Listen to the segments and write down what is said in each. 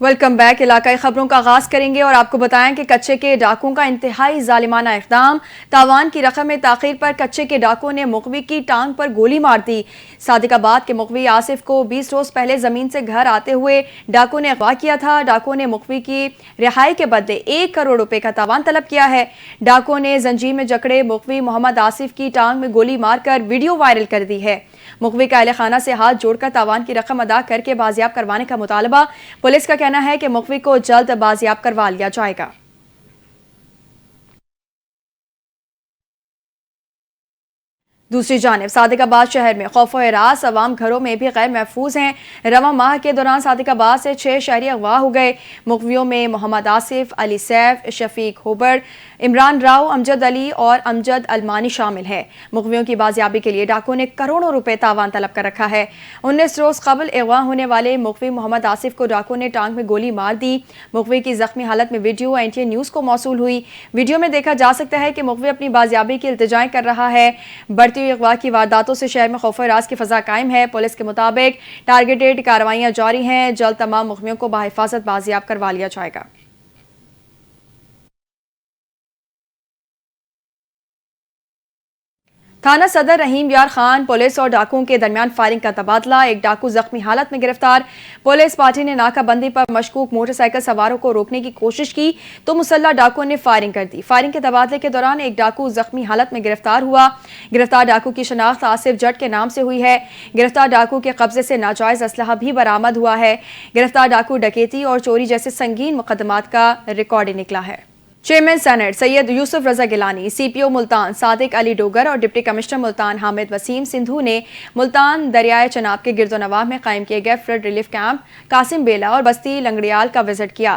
Welcome back. علاقائی خبروں کا آغاز کریں گے اور آپ کو بتائیں کہ کچے کے ڈاکوؤں کا انتہائی ظالمانہ اقدام۔ تاوان کی رقم میں تاخیر پر کچے کے ڈاکوؤں نے مغوی کی ٹانگ پر گولی مار دی۔ صادق آباد کے مغوی آصف کو 20 روز پہلے زمین سے گھر آتے ہوئے ڈاکو نے اغوا کیا تھا۔ ڈاکو نے مغوی کی رہائی کے بدلے 1 کروڑ روپے کا تاوان طلب کیا ہے۔ ڈاکو نے زنجیر میں جکڑے مغوی محمد آصف کی ٹانگ میں گولی مار کر ویڈیو وائرل کر دی ہے۔ مغوی کا اہل خانہ سے ہاتھ جوڑ کر تاوان کی رقم ادا کر کے بازیاب کروانے کا مطالبہ۔ پولیس کا کہنا ہے کہ مغوی کو جلد بازیاب کروا لیا جائے گا۔ دوسری جانب صادق آباد شہر میں خوف و ہراس، عوام گھروں میں بھی غیر محفوظ ہیں۔ رواں ماہ کے دوران صادق آباد سے 6 شہری اغوا ہو گئے۔ مغویوں میں محمد آصف، علی سیف، شفیق ہوبر، عمران راؤ، امجد علی اور امجد المانی شامل ہیں۔ مغویوں کی بازیابی کے لیے ڈاکو نے کروڑوں روپے تاوان طلب کر رکھا ہے۔ 19 روز قبل اغوا ہونے والے مغوی محمد آصف کو ڈاکو نے ٹانگ میں گولی مار دی۔ مغوی کی زخمی حالت میں ویڈیو NTA نیوز کو موصول ہوئی۔ ویڈیو میں دیکھا جا سکتا ہے کہ مغوی اپنی بازیابی کی التجائیں کر رہا ہے۔ بڑھتی ہوئی اغوا کی وارداتوں سے شہر میں خوف و ہراس کی فضا قائم ہے۔ پولیس کے مطابق ٹارگیٹڈ کارروائیاں جاری ہیں۔ جلد تمام مغویوں کو بحفاظت بازیاب کروا لیا جائے گا۔ تھانہ صدر رحیم یار خان پولیس اور ڈاکوؤں کے درمیان فائرنگ کا تبادلہ۔ ایک ڈاکو زخمی حالت میں گرفتار۔ پولیس پارٹی نے ناکہ بندی پر مشکوک موٹر سائیکل سواروں کو روکنے کی کوشش کی تو مسلح ڈاکوؤں نے فائرنگ کر دی۔ فائرنگ کے تبادلے کے دوران ایک ڈاکو زخمی حالت میں گرفتار ہوا۔ گرفتار ڈاکو کی شناخت آصف جٹ کے نام سے ہوئی ہے۔ گرفتار ڈاکو کے قبضے سے ناجائز اسلحہ بھی برآمد ہوا ہے۔ گرفتار ڈاکو ڈکیتی اور چوری جیسے سنگین مقدمات کا ریکارڈ نکلا ہے۔ چیئرمین سینٹ سید یوسف رضا گیلانی، CPO ملتان صادق علی ڈوگر اور ڈپٹی کمشنر ملتان حامد وسیم سندھو نے ملتان دریائے چناب کے گرد و نواح میں قائم کیے گئے فلڈ ریلیف کیمپ قاسم بیلا اور بستی لنگڑیال کا وزٹ کیا۔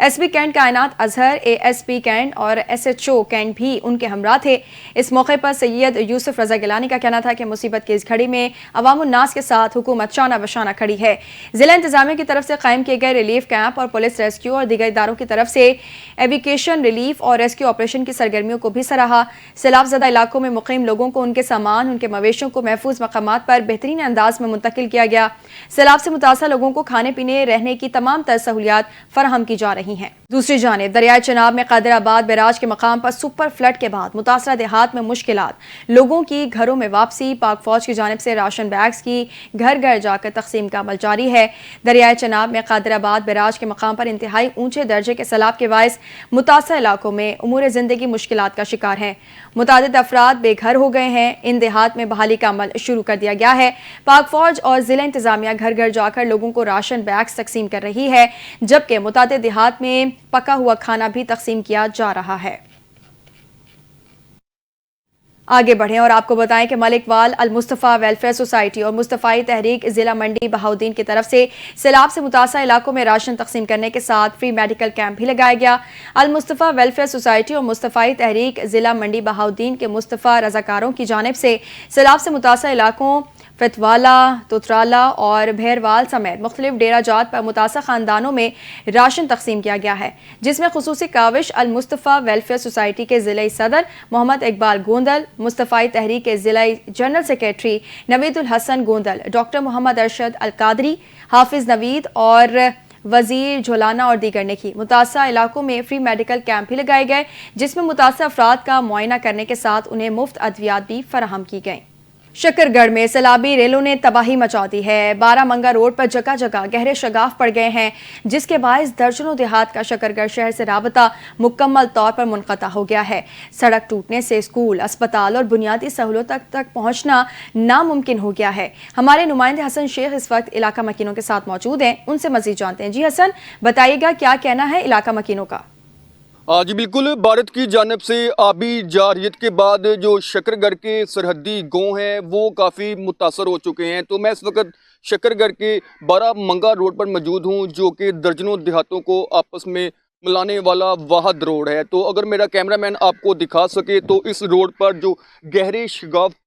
SP کینٹ کائنات اظہر، ASP کینٹ اور SHO کینٹ بھی ان کے ہمراہ تھے۔ اس موقع پر سید یوسف رضا گیلانی کا کہنا تھا کہ مصیبت کی اس گھڑی میں عوام الناس کے ساتھ حکومت شانہ بشانہ کھڑی ہے۔ ضلع انتظامیہ کی طرف سے قائم کیے گئے ریلیف کیمپ اور پولیس ریسکیو اور دیگر اداروں کی طرف سے ایویکیشن ریلیف اور ریسکیو آپریشن کی سرگرمیوں کو بھی سراہا۔ سیلاب زدہ علاقوں میں مقیم لوگوں کو ان کے سامان، ان کے مویشیوں کو محفوظ مقامات پر بہترین انداز میں منتقل کیا گیا۔ سیلاب سے متاثرہ لوگوں کو کھانے پینے، رہنے کی تمام تر سہولیات فراہم کی جا رہی ہیں۔ دوسری جانب دریائے چناب میں قادر آباد بیراج کے مقام پر سپر فلڈ کے بعد متاثرہ دیہات میں مشکلات، لوگوں کی گھروں میں واپسی۔ پاک فوج کی جانب سے راشن بیگز کی گھر گھر جا کر تقسیم کا عمل جاری ہے۔ دریائے چناب میں قادر آباد بیراج کے مقام پر انتہائی اونچے درجے کے سیلاب کے باعث متاثرہ علاقوں میں امور زندگی مشکلات کا شکار ہیں۔ متعدد افراد بے گھر ہو گئے ہیں۔ ان دیہات میں بحالی کا عمل شروع کر دیا گیا ہے۔ پاک فوج اور ضلع انتظامیہ گھر گھر جا کر لوگوں کو راشن بیگز تقسیم کر رہی ہے، جبکہ متعدد دیہات میں پکا ہوا کھانا بھی تقسیم کیا جا رہا ہے۔ آگے بڑھیں اور آپ کو بتائیں کہ ملک وال المصطفیٰ ویلفیئر سوسائٹی اور مصطفی تحریک ضلع منڈی بہاؤدین کی طرف سے سیلاب سے متاثرہ علاقوں میں راشن تقسیم کرنے کے ساتھ فری میڈیکل کیمپ بھی لگایا گیا۔ المصطفیٰ ویلفیئر سوسائٹی اور مصطفی تحریک ضلع منڈی بہاؤدین کے مصطفیٰ رضاکاروں کی جانب سے سیلاب سے متاثرہ علاقوں فتوالا، توترالا اور بھیروال سمیت مختلف ڈیرہ جات پر متاثرہ خاندانوں میں راشن تقسیم کیا گیا ہے، جس میں خصوصی کاوش المصطفیٰ ویلفیئر سوسائٹی کے ضلعی صدر محمد اقبال گوندل، مصطفی تحریک کے ضلعی جنرل سیکریٹری نوید الحسن گوندل، ڈاکٹر محمد ارشد القادری، حافظ نوید اور وزیر جھولانا اور دیگر نے کی۔ متاثرہ علاقوں میں فری میڈیکل کیمپ بھی لگائے گئے، جس میں متاثرہ افراد کا معائنہ کرنے کے ساتھ انہیں مفت ادویات بھی فراہم کی گئیں۔ شکر گڑھ میں سیلابی ریلوں نے تباہی مچا دی ہے۔ بارہ منگا روڈ پر جگہ جگہ گہرے شگاف پڑ گئے ہیں، جس کے باعث درجنوں دیہات کا شکر گڑھ شہر سے رابطہ مکمل طور پر منقطع ہو گیا ہے۔ سڑک ٹوٹنے سے اسکول، اسپتال اور بنیادی سہولتوں تک پہنچنا ناممکن ہو گیا ہے۔ ہمارے نمائندے حسن شیخ اس وقت علاقہ مکینوں کے ساتھ موجود ہیں، ان سے مزید جانتے ہیں۔ جی حسن، بتائیے گا کیا کہنا ہے علاقہ مکینوں کا؟ جی بالکل، بھارت کی جانب سے آبی جارحیت کے بعد جو شکر گڑھ کے سرحدی گاؤں ہیں وہ کافی متاثر ہو چکے ہیں۔ تو میں اس وقت شکر گڑھ کے بارہ منگا روڈ پر موجود ہوں، جو کہ درجنوں دیہاتوں کو آپس میں ملانے والا واحد روڈ ہے۔ تو اگر میرا کیمرہ مین آپ کو دکھا سکے تو اس روڈ پر جو گہرے شگاف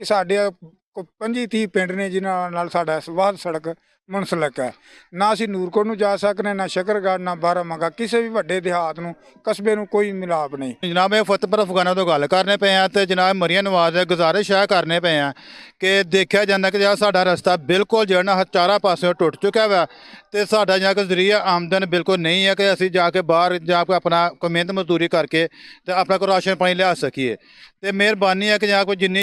ਕਿ ਸਾਡੇ 25-30 ਪਿੰਡ ਨੇ ਜਿਨ੍ਹਾਂ ਨਾਲ ਸਾਡਾ ਸਵਾਦ ਸੜਕ ਮੁਨਸਲਕ ਹੈ। ਨਾ ਅਸੀਂ ਨੂਰਕੋਟ ਨੂੰ ਜਾ ਸਕਦੇ, ਨਾ ਸ਼ਕਰਗੜ੍ਹ, ਨਾ ਬਾਰਾਮੰਗਾ, ਕਿਸੇ ਵੀ ਵੱਡੇ ਦਿਹਾਤ ਨੂੰ, ਕਸਬੇ ਨੂੰ ਕੋਈ ਮਿਲਾਪ ਨਹੀਂ। ਜਨਾਬ ਇਹ ਫਤਿਹਪੁਰ ਅਫਗਾਨਾ ਤੋਂ ਗੱਲ ਕਰਨੇ ਪਏ ਆ ਤੇ ਜਨਾਬ ਮਰੀਆਂ ਨਵਾਜ਼ ਦੇ ਗੁਜ਼ਾਰਿਸ਼ ਇਹ ਕਰਨੇ ਪਏ ਆ ਕਿ ਦੇਖਿਆ ਜਾਂਦਾ ਕਿ ਜਿਹੜਾ ਸਾਡਾ ਰਸਤਾ ਬਿਲਕੁਲ ਜਿਹੜਾ ਨਾ ਚਾਰਾਂ ਪਾਸਿਓਂ ਟੁੱਟ ਚੁੱਕਾ ਵਾ ਤੇ ਸਾਡਾ ਜਾਂ ਕੋਈ ਜ਼ਰੀਆ ਆਮਦਨ ਬਿਲਕੁਲ ਨਹੀਂ ਹੈ ਕਿ ਅਸੀਂ ਜਾ ਕੇ ਬਾਹਰ ਜਾ ਕੇ ਆਪਣਾ ਕੋਈ ਮਿਹਨਤ ਮਜ਼ਦੂਰੀ ਕਰਕੇ ਤੇ ਆਪਣਾ ਕੋਈ ਰਾਸ਼ਨ ਪਾਣੀ ਲਿਆ ਸਕੀਏ। ਤੇ ਮਿਹਰਬਾਨੀ ਹੈ ਕਿ ਜਾਂ ਕੋਈ ਜਿੰਨੀ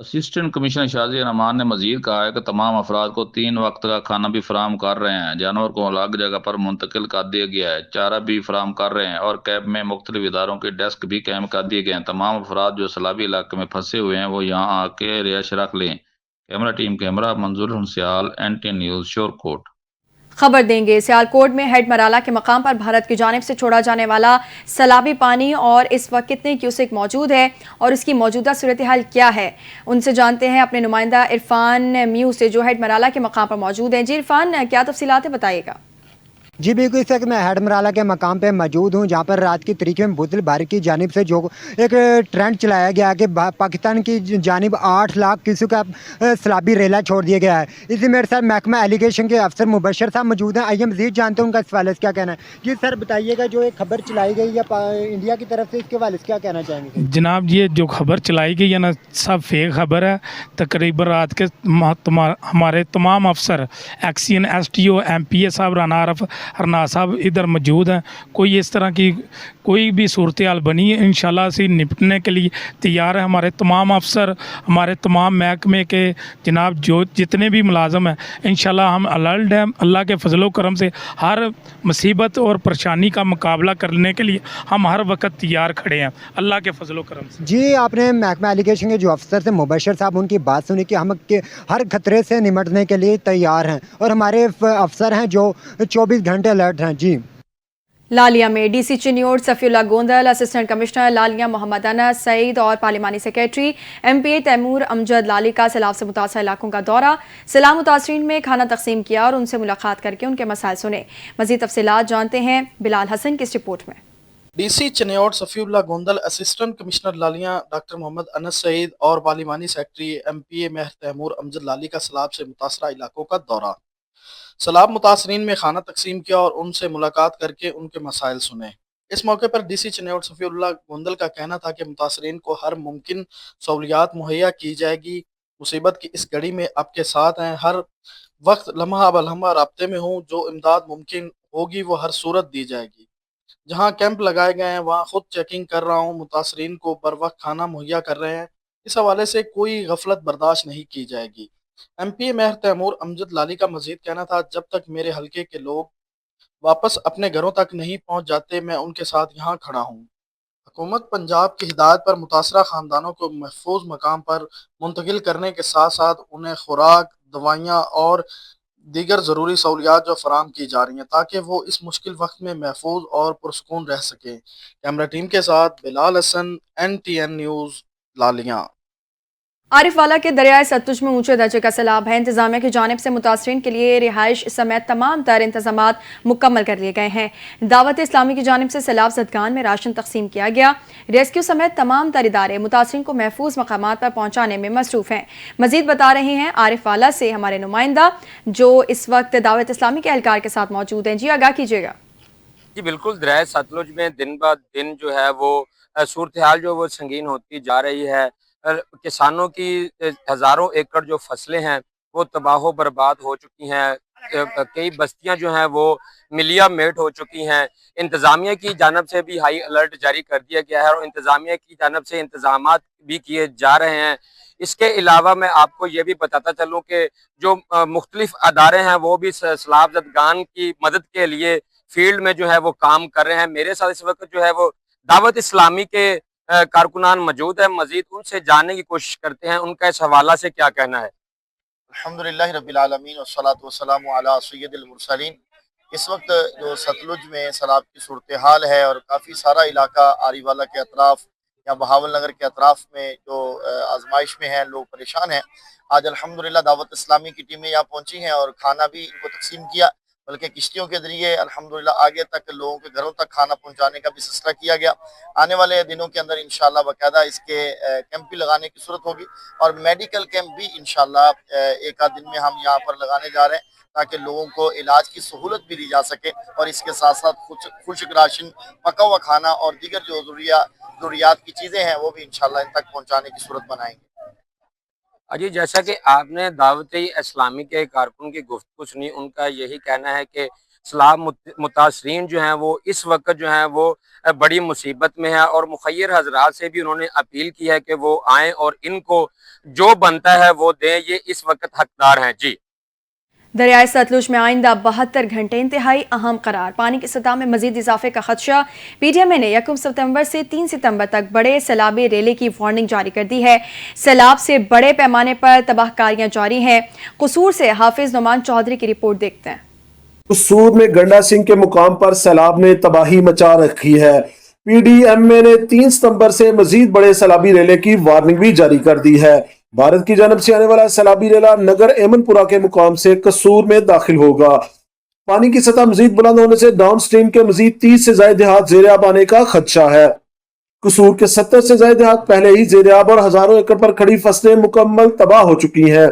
اسسٹنٹ کمشنر شازیہ رحمان نے مزید کہا ہے کہ تمام افراد کو 3 وقت کا کھانا بھی فراہم کر رہے ہیں، جانور کو الگ جگہ پر منتقل کر دیا گیا ہے، چارہ بھی فراہم کر رہے ہیں اور کیمپ میں مختلف اداروں کے ڈیسک بھی قائم کر دیے گئے ہیں۔ تمام افراد جو سیلابی علاقے میں پھنسے ہوئے ہیں وہ یہاں آ کے رہائش رکھ لیں۔ کیمرہ ٹیم کیمرہ منظور الحسن NTN نیوز شورکوٹ۔ خبر دیں گے سیالکوٹ میں ہیڈ مرالہ کے مقام پر بھارت کی جانب سے چھوڑا جانے والا سیلابی پانی اور اس وقت کتنے کیوسک موجود ہے اور اس کی موجودہ صورتحال کیا ہے، ان سے جانتے ہیں اپنے نمائندہ عرفان میو سے جو ہیڈ مرالہ کے مقام پر موجود ہیں۔ جی عرفان، کیا تفصیلات ہیں، بتائیے گا۔ جی بالکل، اس وقت میں ہیڈ مرالہ کے مقام پہ موجود ہوں، جہاں پر رات کی تاریخ میں بادل باری کی جانب سے جو ایک ٹرینڈ چلایا گیا کہ پاکستان کی جانب 8 لاکھ کیوسک کا سیلابی ریلا چھوڑ دیا گیا ہے۔ اسی میرے ساتھ محکمہ ایلیگیشن کے افسر مبشر صاحب موجود ہیں، آئیے مزید جانتے ہیں ان کا اس حوالے سے کیا کہنا ہے۔ جی سر بتائیے گا، جو ایک خبر چلائی گئی یا انڈیا کی طرف سے، اس کے حوالے سے کیا کہنا چاہیں گے؟ جناب یہ جو خبر چلائی گئی ہے نا، سب فیک خبر ہے۔ تقریباً رات کے ہمارے تمام افسر ایکسین STO MPA صاحب رانا عارف ارناز صاحب ادھر موجود ہیں۔ کوئی اس طرح کی کوئی بھی صورتحال بنی ہے انشاءاللہ سے نپٹنے کے لیے تیار ہے۔ ہمارے تمام افسر، ہمارے تمام محکمے کے جناب جو جتنے بھی ملازم ہیں، انشاءاللہ ہم الرٹ ہیں۔ اللہ کے فضل و کرم سے ہر مصیبت اور پریشانی کا مقابلہ کرنے کے لیے ہم ہر وقت تیار کھڑے ہیں، اللہ کے فضل و کرم سے۔ جی آپ نے محکمہ ایلیگیشن کے جو افسر تھے مبشر صاحب، ان کی بات سنی کہ ہم ہر خطرے سے نمٹنے کے لیے تیار ہیں اور ہمارے افسر ہیں جو 24 گھنٹے الرٹ ہیں۔ جی لالیہ میں DC چنیوڑ صفی اللہ گوندل، اسسٹنٹ کمشنر لالیہ محمد انس سعید اور پارلیمانی سیکریٹری MPA تیمور امجد لالی کا سیلاب سے متاثرہ علاقوں کا دورہ، سیلاب متاثرین میں کھانا تقسیم کیا اور ان سے ملاقات کر کے ان کے مسائل سنے۔ مزید تفصیلات جانتے ہیں بلال حسن کی اس رپورٹ میں۔ DC چنیوڑ صفی اللہ گوندل، اسسٹنٹ کمشنر لالیہ ڈاکٹر محمد انس سعید اور پارلیمانی سیکریٹری MPA مہر تیمور امجد لالی کا سیلاب سے متاثرہ علاقوں کا دورہ، سیلاب متاثرین میں کھانا تقسیم کیا اور ان سے ملاقات کر کے ان کے مسائل سنے۔ اس موقع پر DC چنیوڑ صفی اللہ گوندل کا کہنا تھا کہ متاثرین کو ہر ممکن سہولیات مہیا کی جائے گی۔ مصیبت کی اس گھڑی میں آپ کے ساتھ ہیں، ہر وقت لمحہ بلمحہ رابطے میں ہوں، جو امداد ممکن ہوگی وہ ہر صورت دی جائے گی۔ جہاں کیمپ لگائے گئے ہیں وہاں خود چیکنگ کر رہا ہوں، متاثرین کو بر وقت کھانا مہیا کر رہے ہیں، اس حوالے سے کوئی غفلت برداشت نہیں کی جائے گی۔ MPA مہر تیمور امجد لالی کا مزید کہنا تھا، جب تک میرے حلقے کے لوگ واپس اپنے گھروں تک نہیں پہنچ جاتے میں ان کے ساتھ یہاں کھڑا ہوں۔ حکومت پنجاب کی ہدایت پر متاثرہ خاندانوں کو محفوظ مقام پر منتقل کرنے کے ساتھ ساتھ انہیں خوراک، دوائیاں اور دیگر ضروری سہولیات جو فراہم کی جا رہی ہیں تاکہ وہ اس مشکل وقت میں محفوظ اور پرسکون رہ سکیں۔ کیمرہ ٹیم کے ساتھ بلال حسن، NTN نیوز لالیاں۔ عارف والا کے دریائے ستلج میں اونچے درجے کا سیلاب ہے۔ انتظامیہ کی جانب سے متاثرین کے لیے رہائش سمیت تمام تر انتظامات مکمل کر لیے گئے ہیں۔ دعوت اسلامی کی جانب سے سیلاب زدگان میں راشن تقسیم کیا گیا۔ ریسکیو سمیت تمام تر ادارے متاثرین کو محفوظ مقامات پر پہنچانے میں مصروف ہیں۔ مزید بتا رہے ہیں عارف والا سے ہمارے نمائندہ جو اس وقت دعوت اسلامی کے اہلکار کے ساتھ موجود ہیں۔ جی آگاہ کیجیے گا۔ جی بالکل، دریائے ستلج میں دن بعد دن جو ہے وہ صورتحال جو وہ سنگین ہوتی جا رہی ہے۔ کسانوں کی ہزاروں ایکڑ جو فصلیں ہیں وہ تباہ و برباد ہو چکی ہیں، کئی بستیاں جو ہیں وہ ملیا میٹ ہو چکی ہیں۔ انتظامیہ کی جانب سے بھی ہائی الرٹ جاری کر دیا گیا ہے اور انتظامیہ کی جانب سے انتظامات بھی کیے جا رہے ہیں۔ اس کے علاوہ میں آپ کو یہ بھی بتاتا چلوں کہ جو مختلف ادارے ہیں وہ بھی سیلاب زدگان کی مدد کے لیے فیلڈ میں جو ہے وہ کام کر رہے ہیں۔ میرے ساتھ اس وقت جو ہے وہ دعوت اسلامی کے کارکنان موجود ہیں، مزید ان سے جاننے کی کوشش کرتے ہیں ان کا اس حوالہ سے کیا کہنا ہے۔ الحمدللہ رب العالمین والصلاة والسلام علی سید المرسلین۔ اس وقت جو ستلج میں سیلاب کی صورتحال ہے اور کافی سارا علاقہ آری والا کے اطراف یا بہاول نگر کے اطراف میں جو آزمائش میں ہیں، لوگ پریشان ہیں۔ آج الحمدللہ دعوت اسلامی کی ٹیمیں یہاں پہنچی ہیں اور کھانا بھی ان کو تقسیم کیا، بلکہ کشتیوں کے ذریعے الحمدللہ آگے تک لوگوں کے گھروں تک کھانا پہنچانے کا بھی سلسلہ کیا گیا۔ آنے والے دنوں کے اندر انشاءاللہ باقاعدہ اس کے کیمپ بھی لگانے کی صورت ہوگی اور میڈیکل کیمپ بھی انشاءاللہ ایک آدھ دن میں ہم یہاں پر لگانے جا رہے ہیں تاکہ لوگوں کو علاج کی سہولت بھی دی جا سکے اور اس کے ساتھ ساتھ خشک راشن، پکا ہوا کھانا اور دیگر جو ضروریات کی چیزیں ہیں وہ بھی انشاءاللہ ان تک پہنچانے کی صورت بنائیں گے۔ جی جیسا کہ آپ نے دعوت اسلامی کے کارکن کی گفتگو سنی، ان کا یہی کہنا ہے کہ سیلاب متاثرین جو ہیں وہ اس وقت جو ہیں وہ بڑی مصیبت میں ہیں، اور مخیر حضرات سے بھی انہوں نے اپیل کی ہے کہ وہ آئیں اور ان کو جو بنتا ہے وہ دیں، یہ اس وقت حقدار ہیں۔ جی دریائے ستلج میں آئندہ 72 گھنٹے انتہائی اہم قرار، پانی کی سطح میں مزید اضافے کا خدشہ۔ پی ڈی ایم اے نے 1 ستمبر سے 3 ستمبر تک بڑے سیلابی ریلے کی وارننگ جاری کر دی ہے۔ سیلاب سے بڑے پیمانے پر تباہ کاریاں جاری ہیں۔ قصور سے حافظ نعمان چودھری کی رپورٹ دیکھتے ہیں۔ قصور میں گنڈا سنگھ کے مقام پر سیلاب نے تباہی مچا رکھی ہے۔ پی ڈی ایم اے نے 3 ستمبر سے مزید بڑے سیلابی ریلے کی وارننگ بھی جاری کر دی ہے۔ بھارت کی جانب سے آنے والا سیلابی ریلا نگر ایمن پورہ کے مقام سے قصور میں داخل ہوگا۔ پانی کی سطح مزید بلند ہونے سے ڈاؤن سٹریم کے مزید 30 سے زائد دیہات زیر آب آنے کا خدشہ ہے۔ قصور کے 70 سے زائد دیہات پہلے ہی زیر آب اور ہزاروں ایکڑ پر کھڑی فصلیں مکمل تباہ ہو چکی ہیں۔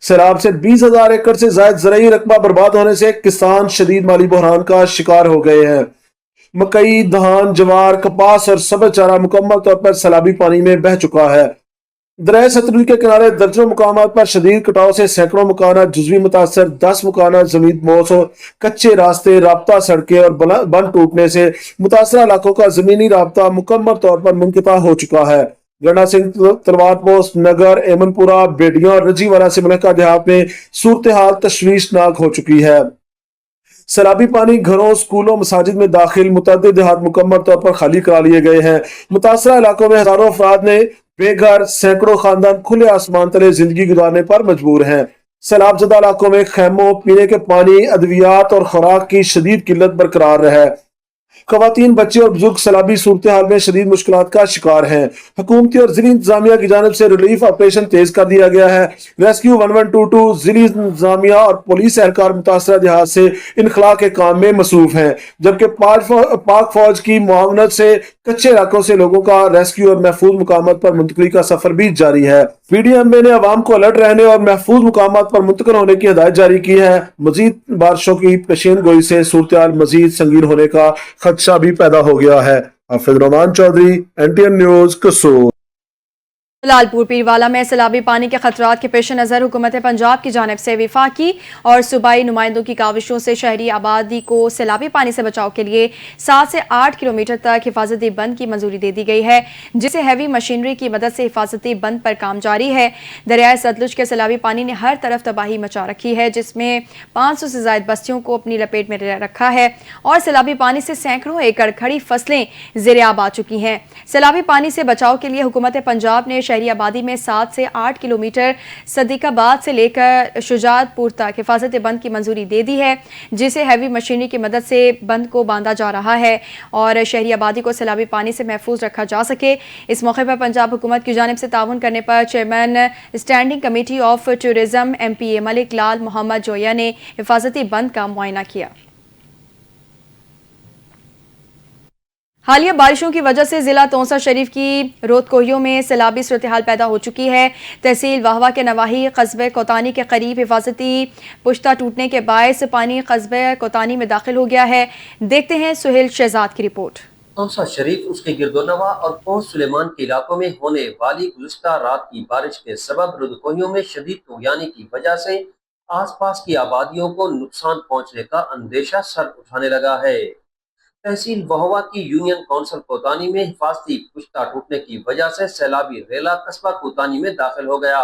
سیلاب سے 20,000 ایکڑ سے زائد زرعی رقبہ برباد ہونے سے کسان شدید مالی بحران کا شکار ہو گئے ہیں۔ مکئی، دھان، جوار، کپاس اور سبز چارہ مکمل طور پر سیلابی پانی میں بہہ چکا ہے۔ دریائے ستلج کے کنارے درجنوں مقامات پر شدید کٹاؤ سے سینکڑوں مکانات جزوی متاثر، 10 مکانات زمین موس، کچے راستے، رابطہ سڑکیں اور بند ٹوٹنے سے متاثرہ علاقوں کا زمینی رابطہ مکمل طور پر منقطع ہو چکا ہے۔ گنڈا سنگھ، تلوار پوسٹ، نگر ایمن پورہ، بیڈیاں اور رجی والا سے ملکہ دیہات میں صورتحال تشویشناک ہو چکی ہے۔ سیلابی پانی گھروں، سکولوں، مساجد میں داخل، متعدد دیہات مکمل طور پر خالی کرا لیے گئے ہیں۔ متاثرہ علاقوں میں ہزاروں افراد نے بے گھر، سینکڑوں خاندان کھلے آسمان تلے زندگی گزارنے پر مجبور ہیں۔ سیلاب زدہ علاقوں میں خیموں، پینے کے پانی، ادویات اور خوراک کی شدید قلت برقرار ہے۔ خواتین، بچے اور بزرگ سیلابی صورتحال میں شدید مشکلات کا شکار ہیں۔ حکومتی اور ضلعی انتظامیہ کی جانب سے ریلیف آپریشن تیز کر دیا گیا ہے۔ ریسکیو 1122 ضلعی انتظامیہ اور پولیس اہلکار متاثرہ دیہات سے انخلاء کے کام میں مصروف ہیں، جبکہ پاک فوج کی معاونت سے کچے علاقوں سے لوگوں کا ریسکیو اور محفوظ مقامات پر منتقلی کا سفر بھی جاری ہے۔ پی ڈی ایم اے نے عوام کو الرٹ رہنے اور محفوظ مقامات پر منتقل ہونے کی ہدایت جاری کی ہے۔ مزید بارشوں کی پیشین گوئی سے صورتحال مزید سنگین ہونے کا خدشہ بھی پیدا ہو گیا ہے۔ حافظ نعمان چودھری، NTN نیوز، قصور۔ لال پور پیروالا میں سیلابی پانی کے خطرات کے پیش نظر حکومت پنجاب کی جانب سے وفاقی اور صوبائی نمائندوں کی کاوشوں سے شہری آبادی کو سیلابی پانی سے بچاؤ کے لیے 7 سے 8 کلومیٹر تک حفاظتی بند کی منظوری دے دی گئی ہے، جسے ہیوی مشینری کی مدد سے حفاظتی بند پر کام جاری ہے۔ دریائے ستلج کے سیلابی پانی نے ہر طرف تباہی مچا رکھی ہے، جس میں 500 سے زائد بستیوں کو اپنی لپیٹ میں رکھا ہے، اور سیلابی پانی سے سینکڑوں ایکڑ کھڑی فصلیں زیر آب آ چکی ہیں۔ سیلابی پانی سے بچاؤ کے لیے حکومت پنجاب نے شہری آبادی میں 7 سے 8 کلومیٹر صدیق آباد سے لے کر شجاعت پور تک حفاظتی بند کی منظوری دے دی ہے، جسے ہیوی مشینری کی مدد سے بند کو باندھا جا رہا ہے اور شہری آبادی کو سیلابی پانی سے محفوظ رکھا جا سکے۔ اس موقع پر پنجاب حکومت کی جانب سے تعاون کرنے پر chairman standing committee of tourism MPA Malik Lal Muhammad جویا نے حفاظتی بند کا معائنہ کیا۔ حالیہ بارشوں کی وجہ سے ضلع تونسا شریف کی رود کوہیوں میں سیلابی صورتحال پیدا ہو چکی ہے۔ تحصیل واہوا کے نواحی قصبے کوتانی کے قریب حفاظتی پشتہ ٹوٹنے کے باعث پانی قصبے کوتانی میں داخل ہو گیا ہے۔ دیکھتے ہیں سہیل شہزاد کی رپورٹ۔ تونسا شریف، اس کے گرد و نواح اور پونچھ سلیمان کے علاقوں میں ہونے والی گزشتہ رات کی بارش کے سبب رود کوہیوں میں شدید طغیانی کی وجہ سے آس پاس کی آبادیوں کو نقصان پہنچنے کا اندیشہ سر اٹھانے لگا ہے۔ تحصیل واہوا کی یونین کونسل کوتانی میں حفاظتی پشتہ ٹوٹنے کی وجہ سے سیلابی ریلا قصبہ کوتانی میں داخل ہو گیا۔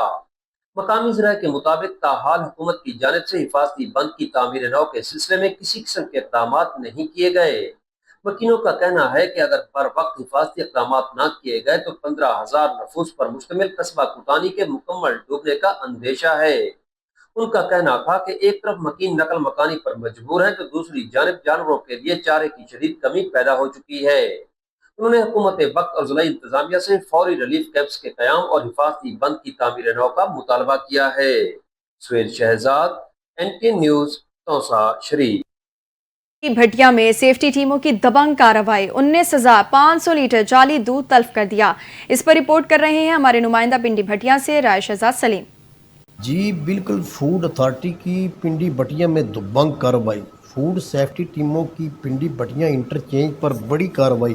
مقامی ذرائع کے مطابق تاحال حکومت کی جانب سے حفاظتی بند کی تعمیر نو کے سلسلے میں کسی قسم کے اقدامات نہیں کیے گئے۔ وکیلوں کا کہنا ہے کہ اگر بر وقت حفاظتی اقدامات نہ کیے گئے تو 15,000 نفوس پر مشتمل قصبہ کوتانی کے مکمل ڈوبنے کا اندیشہ ہے۔ ان کا کہنا تھا کہ ایک طرف مکین نقل مکانی پر مجبور ہے تو دوسری جانب جانوروں کے لیے چارے کی شدید کمی پیدا ہو چکی ہے۔ انہوں نے حکومت وقت اور ضلعی انتظامیہ سے فوری ریلیف کیمپس کے قیام اور حفاظتی بند کی تعمیر نو کا مطالبہ کیا ہے۔ سہیل شہزاد، NTN نیوز، تونسا شریف۔ بھٹیا میں سیفٹی ٹیموں کی دبنگ کارروائی، 19,500 لیٹر جعلی دودھ تلف کر دیا۔ اس پر رپورٹ کر رہے ہیں ہمارے نمائندہ پنڈی بھٹیا سے رائے شہزاد سلیم۔ جی بالکل، فوڈ اتھارٹی کی پنڈی بٹیا میں دبنگ کارروائی، فوڈ سیفٹی ٹیموں کی پنڈی بٹیا انٹرچینج پر بڑی کارروائی،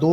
2